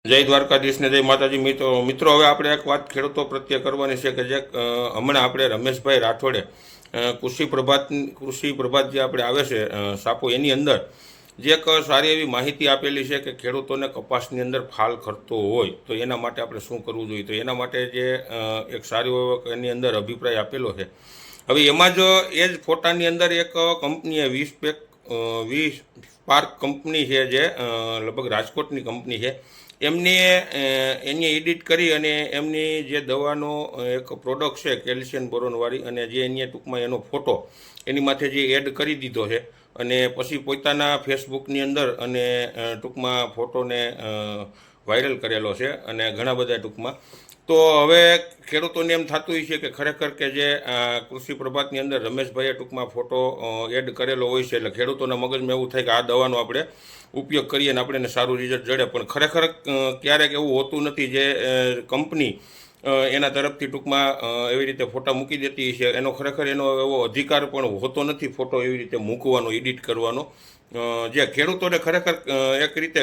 જય દ્વારકાધીશને જય માતાજી. મિત્રો હવે આપણે એક વાત ખેડૂતો પ્રત્યે કરવાની છે કે જે હમણાં આપણે રમેશભાઈ રાઠોડે કૃષિ પ્રભાત જે આપણે આવે છે સાપો, એની અંદર જે એક સારી એવી માહિતી આપેલી છે કે ખેડૂતોને કપાસની અંદર ફાલ ખરતો હોય તો એના માટે આપણે શું કરવું જોઈએ. તો એના માટે જે એક સારો એની અંદર અભિપ્રાય આપેલો છે. હવે એમાં જ એ જ ફોટાની અંદર એક કંપનીએ 20 સ્પાર્ક કંપની છે, જે લગભગ રાજકોટની કંપની છે, એની એડિટ કરી અને એમની જે દવાનો એક પ્રોડક્ટ છે કેલ્શિયમ બોરોનવાળી, અને જે એની ટૂંકમાં એનો ફોટો એની માથે જે એડ કરી દીધો છે અને પછી પોતાના ફેસબુકની અંદર અને ટૂંકમાં ફોટોને વાયરલ કરેલો છે અને ઘણા બધા ટૂંકમાં. તો હવે ખેડૂતોને એમ થતું હોય છે કે ખરેખર કે જે કૃષિ પ્રભાતની અંદર રમેશભાઈએ ટૂંકમાં ફોટો એડ કરેલો હોય છે, એટલે ખેડૂતોના મગજમાં એવું થાય કે આ દવાનો આપણે ઉપયોગ કરીએ ને આપણે સારું રિઝલ્ટ જડે. પણ ખરેખર ક્યારેક એવું હોતું નથી. જે કંપની એના તરફથી ટૂંકમાં એવી રીતે ફોટા મૂકી દેતી છે, એનો ખરેખર એનો એવો અધિકાર પણ હોતો નથી ફોટો એવી રીતે મૂકવાનો, એડિટ કરવાનો. જે ખેડૂતોને ખરેખર એક રીતે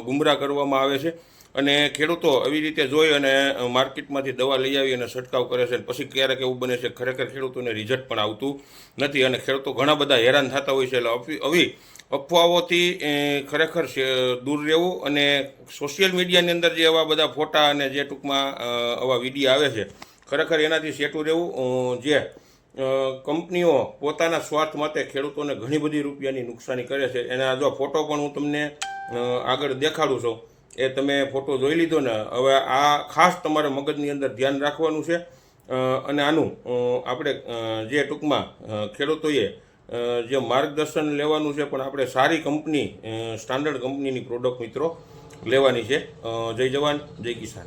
ગુમરાહ કરવામાં આવે છે અને ખેડૂતો એવી રીતે જોઈ અને માર્કેટમાંથી દવા લઈ આવી અને છંટકાવ કરે છે. પછી ક્યારેક એવું બને છે ખરેખર ખેડૂતોને રિઝલ્ટ પણ આવતું નથી અને ખેડૂતો ઘણા બધા હેરાન થતા હોય છે. એટલે આવી અફવાઓથી ખરેખર દૂર રહેવું અને સોશિયલ મીડિયાની અંદર જે એવા બધા ફોટા અને જે ટૂંકમાં આવા વિડીયો આવે છે, ખરેખર એનાથી સેટું રહેવું. જે કંપનીઓ પોતાના સ્વાર્થ માટે ખેડૂતોને ઘણી બધી રૂપિયાની નુકસાની કરે છે. એના જો ફોટો પણ હું તમને આગળ દેખાડું છું, એ તમે ફોટો જોઈ લીધો ને. હવે આ ખાસ તમારે મગજની અંદર ધ્યાન રાખવાનું છે અને આનું આપણે જે ટૂંકમાં ખેડૂતોએ જે માર્ગદર્શન લેવાનું છે, પણ આપણે સારી કંપની, સ્ટાન્ડર્ડ કંપનીની પ્રોડક્ટ મિત્રો લેવાની છે. જય જવાન જય કિસાન.